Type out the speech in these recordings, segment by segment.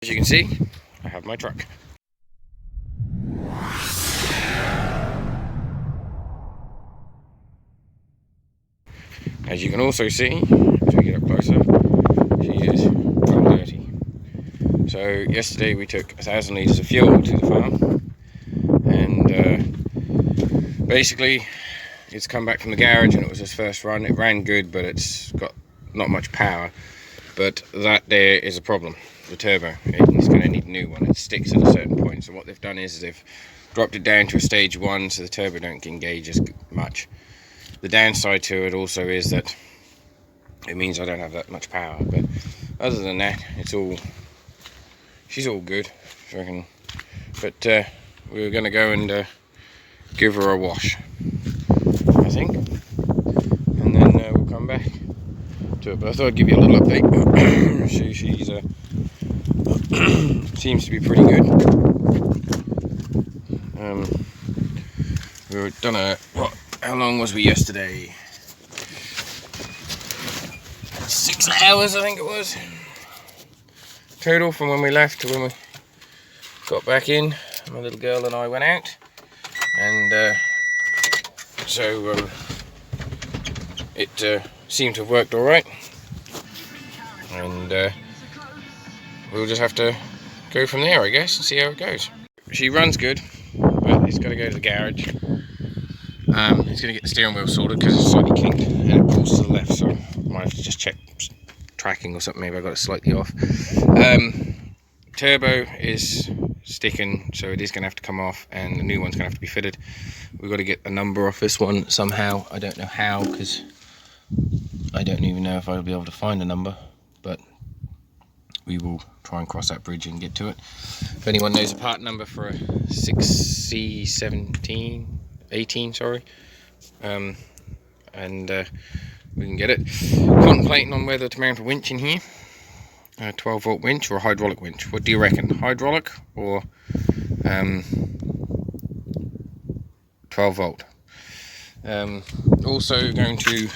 As you can see, I have my truck. As you can also see, as we get up closer, she is well dirty. So yesterday we took 1,000 litres of fuel to the farm, and basically it's come back from the garage and it was its first run. It ran good, but it's got not much power. But that there is a problem. The turbo, it's going to need a new one. It sticks at a certain point. So what they've done is they've dropped it down to a stage 1 so the turbo don't engage as much. The downside to it also is that it means I don't have that much power, but other than that, she's all good, I reckon. But we're going to go and give her a wash, I think, and then we'll come back to it. But I thought I'd give you a little update. She's seems to be pretty good. We done how long was we yesterday? 6 hours, I think it was, total, from when we left to when we got back in. My little girl and I went out, and so it seemed to have worked all right, and we'll just have to go from there, I guess, and see how it goes. She runs good, but it's got to go to the garage. It's going to get the steering wheel sorted because it's slightly kinked and it pulls to the left, so I might have to just check tracking or something. Maybe I got it slightly off. Turbo is sticking, so it is going to have to come off, and the new one's going to have to be fitted. We've got to get a number off this one somehow. I don't know how, because I don't even know if I'll be able to find a number, but we will try and cross that bridge and get to it. If anyone knows a part number for a 6C18, sorry, and we can get it. Contemplating on whether to mount a winch in here, a 12-volt winch or a hydraulic winch. What do you reckon, hydraulic or 12-volt? Also going to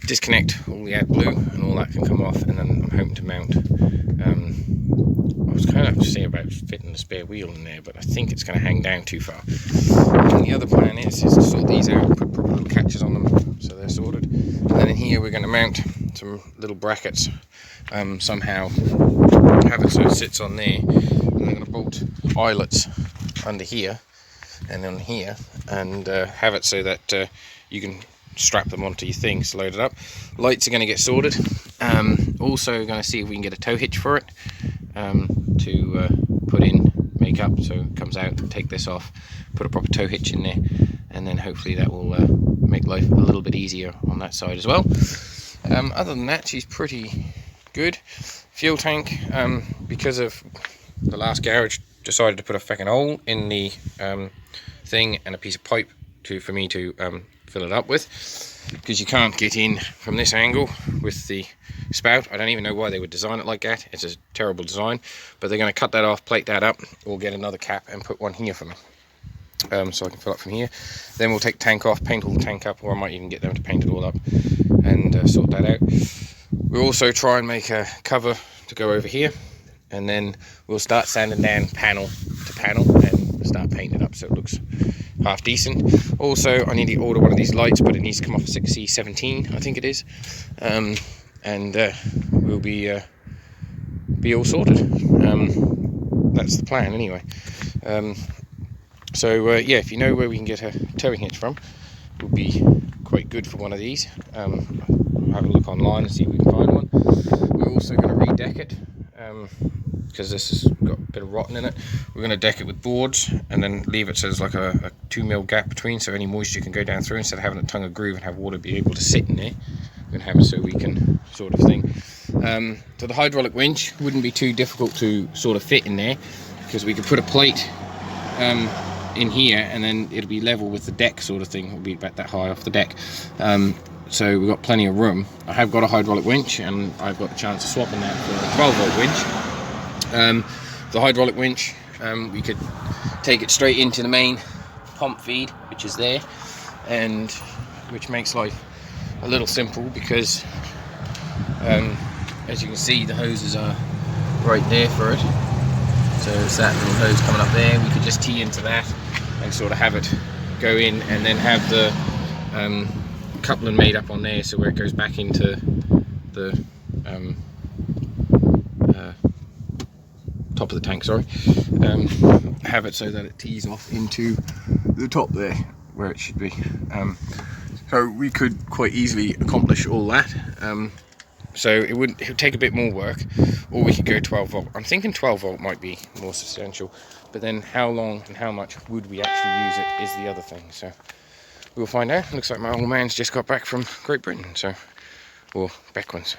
disconnect all the AdBlue and all that can come off, and then I'm hoping to mount. I was kind of seeing about fitting the spare wheel in there, but I think it's going to hang down too far. And the other plan is to sort these out, put proper little catches on them so they're sorted. And then in here we're going to mount some little brackets, somehow have it so it sits on there, and we're going to bolt eyelets under here and on here, and have it so that you can strap them onto your things, load it up. Lights are going to get sorted. Also going to see if we can get a tow hitch for it, to put in, make up so it comes out, take this off, put a proper tow hitch in there, and then hopefully that will make life a little bit easier on that side as well. Other than that, she's pretty good. Fuel tank, because of the last garage decided to put a fucking hole in the thing and a piece of pipe for me to fill it up with, because you can't get in from this angle with the spout. I don't even know why they would design it like that. It's a terrible design, but they're going to cut that off, plate that up, or get another cap and put one here for me, so I can fill up from here. Then we'll take the tank off, paint all the tank up, or I might even get them to paint it all up and sort that out. We'll also try and make a cover to go over here, and then we'll start sanding down panel to panel and start painting it up so it looks half decent. Also, I need to order one of these lights, but it needs to come off a 6C17, I think it is, and we'll be all sorted. That's the plan anyway. So yeah, if you know where we can get a towing hitch from, it would be quite good for one of these. I'll have a look online and see if we can find one. We're also going to redeck it, because this has got a bit of rotten in it. We're going to deck it with boards and then leave it so there's like a 2mm gap between, so any moisture can go down through instead of having a tongue of groove and have water be able to sit in there. We're going to have it so we can sort of thing. So the hydraulic winch wouldn't be too difficult to sort of fit in there, because we could put a plate in here and then it'll be level with the deck sort of thing. It'll be about that high off the deck. So we've got plenty of room. I have got a hydraulic winch, and I've got the chance of swapping that for a 12-volt winch. The hydraulic winch, we could take it straight into the main pump feed, which is there, and which makes life a little simple, because as you can see, the hoses are right there for it. So it's that little hose coming up there. We could just tee into that and sort of have it go in, and then have the coupling made up on there, so where it goes back into the top of the tank, sorry, have it so that it tees off into the top there where it should be. So we could quite easily accomplish all that. So it would take a bit more work, or we could go 12 volt. I'm thinking 12 volt might be more substantial, but then how long and how much would we actually use it is the other thing. So we'll find out. Looks like my old man's just got back from Great Britain, so, or backwards.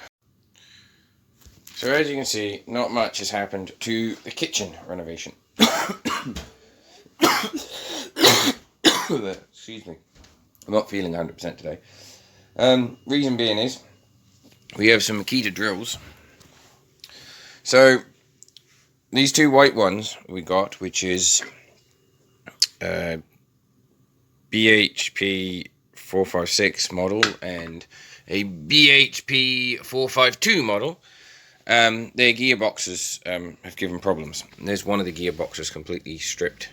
So as you can see, not much has happened to the kitchen renovation. Excuse me. I'm not feeling 100% today. Reason being is, we have some Makita drills. So these two white ones we got, which is BHP 456 model and a BHP 452 model, their gearboxes have given problems. And there's one of the gearboxes completely stripped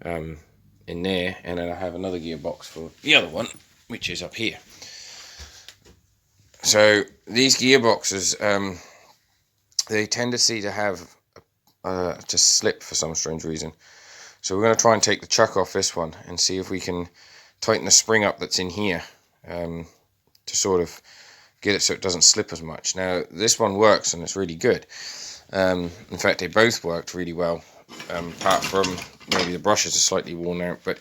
in there, and then I have another gearbox for the other one, which is up here. So these gearboxes, they tendency to have to slip for some strange reason. So we're going to try and take the chuck off this one and see if we can tighten the spring up that's in here to sort of get it so it doesn't slip as much. Now this one works and it's really good. In fact, they both worked really well, apart from maybe the brushes are slightly worn out, but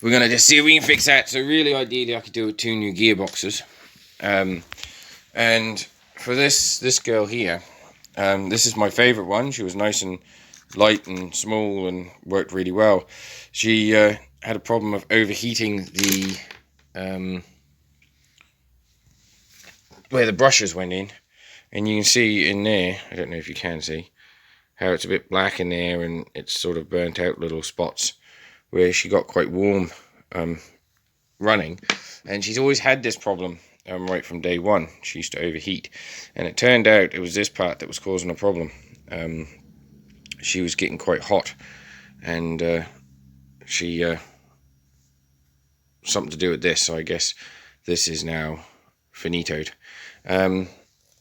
we're going to just see if we can fix that. So really ideally I could do with 2 new gearboxes. And for this girl here, this is my favorite one. She was nice and light and small and worked really well. She had a problem of overheating the where the brushes went in, and you can see in there, I don't know if you can see, how it's a bit black in there, and it's sort of burnt out little spots where she got quite warm running. And she's always had this problem right from day one. She used to overheat, and it turned out it was this part that was causing a problem. She was getting quite hot, and she something to do with this, so I guess this is now finitoed.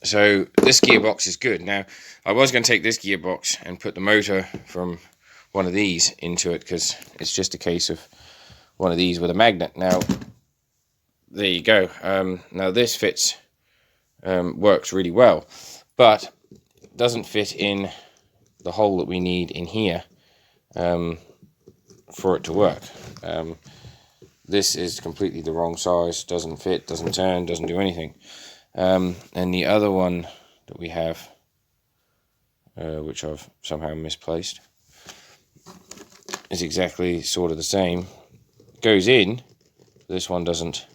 So this gearbox is good. Now I was going to take this gearbox and put the motor from one of these into it, because it's just a case of one of these with a magnet. Now there you go. Now this fits, works really well, but it doesn't fit in the hole that we need in here for it to work. This is completely the wrong size, doesn't fit, doesn't turn, doesn't do anything. And the other one that we have, which I've somehow misplaced, is exactly sort of the same. It goes in, this one doesn't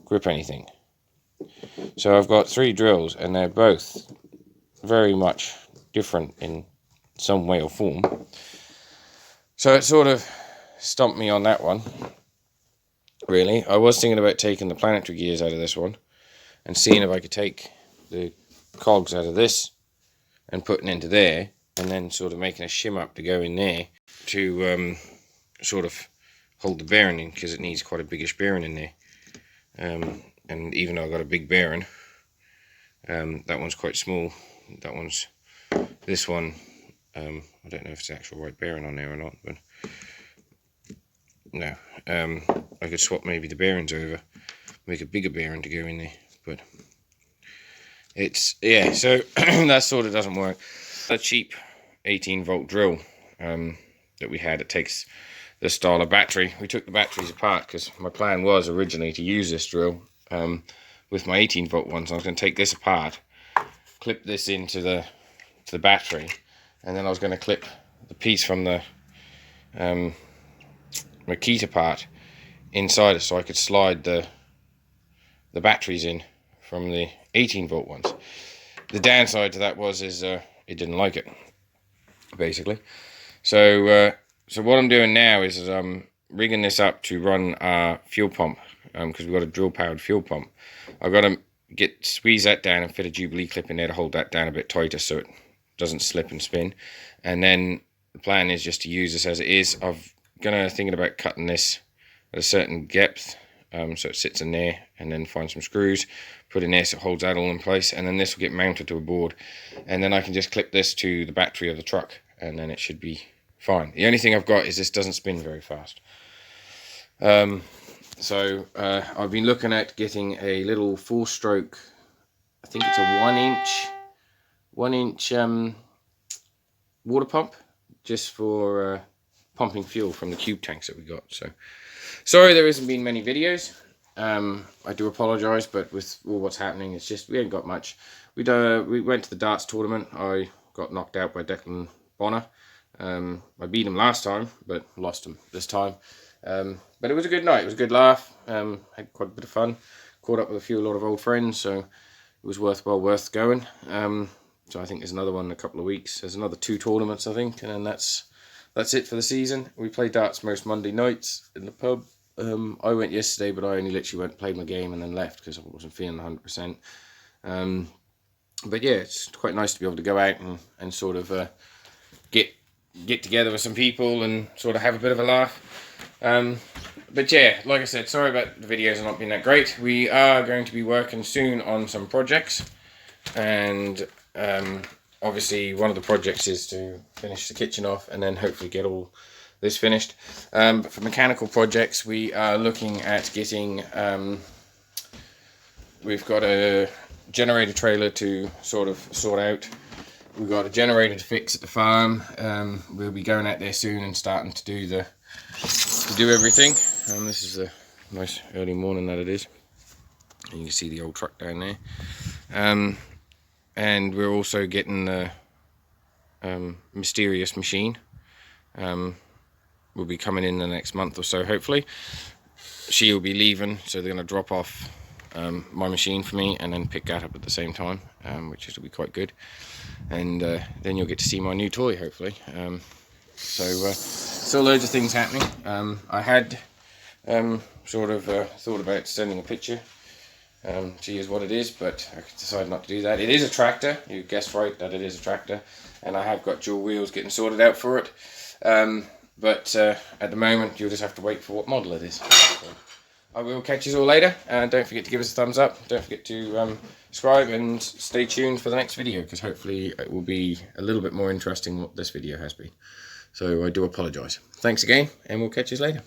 grip anything. So I've got 3 drills, and they're both very much different in some way or form. So it sort of stumped me on that one, really. I was thinking about taking the planetary gears out of this one and seeing if I could take the cogs out of this and putting into there, and then sort of making a shim up to go in there to sort of hold the bearing in, because it needs quite a biggish bearing in there. And even though I've got a big bearing, that one's quite small. That one's, this one, I don't know if it's the actual right bearing on there or not, but no. I could swap maybe the bearings over, make a bigger bearing to go in there, but it's, yeah, so that sort of doesn't work. A cheap 18 volt drill that we had, it takes this style of battery. We took the batteries apart because my plan was originally to use this drill with my 18 volt ones. I was going to take this apart, clip this into the battery, and then I was going to clip the piece from the Makita part inside it, so I could slide the batteries in from the 18 volt ones. The downside to that was it didn't like it, basically. So so what I'm doing now is I'm rigging this up to run our fuel pump, because we've got a drill powered fuel pump. I've got to squeeze that down and fit a Jubilee clip in there to hold that down a bit tighter, so it doesn't slip and spin. And then the plan is just to use this as it is. Thinking about cutting this at a certain depth, so it sits in there, and then find some screws, put in there so it holds that all in place, and then this will get mounted to a board, and then I can just clip this to the battery of the truck, and then it should be fine. The only thing I've got is this doesn't spin very fast. So I've been looking at getting a little 4-stroke, I think it's a 1 inch water pump, just for pumping fuel from the cube tanks that we got. So sorry there hasn't been many videos. I do apologize, but with all what's happening, it's just we ain't got much. We went to the darts tournament. I got knocked out by Declan Bonner. I beat him last time, but lost him this time. But it was a good night. It was a good laugh. Had quite a bit of fun. Caught up with a lot of old friends, so it was worth going. So I think there's another one in a couple of weeks. There's another 2 tournaments, I think, and then that's it for the season. We play darts most Monday nights in the pub. I went yesterday, but I only literally played my game and then left because I wasn't feeling 100%. But yeah, it's quite nice to be able to go out and sort of get together with some people and sort of have a bit of a laugh. But yeah, like I said, sorry about the videos not being that great. We are going to be working soon on some projects, and obviously one of the projects is to finish the kitchen off and then hopefully get all this finished. But for mechanical projects, we are looking at getting, we've got a generator trailer to sort out. We've got a generator to fix at the farm. We'll be going out there soon and starting to do everything. This is a nice early morning that it is. And you can see the old truck down there. And we're also getting the mysterious machine. Will be coming in the next month or so, hopefully. She will be leaving, so they're going to drop off my machine for me and then pick that up at the same time, which will be quite good. And then you'll get to see my new toy, hopefully. So loads of things happening. I had thought about sending a picture to use what it is, but I decided not to do that. It is a tractor. You guessed right that it is a tractor, and I have got dual wheels getting sorted out for it. But at the moment, you'll just have to wait for what model it is. So I will catch you all later, and don't forget to give us a thumbs up. Don't forget to subscribe and stay tuned for the next video, because hopefully it will be a little bit more interesting than what this video has been. So I do apologise. Thanks again, and we'll catch you later.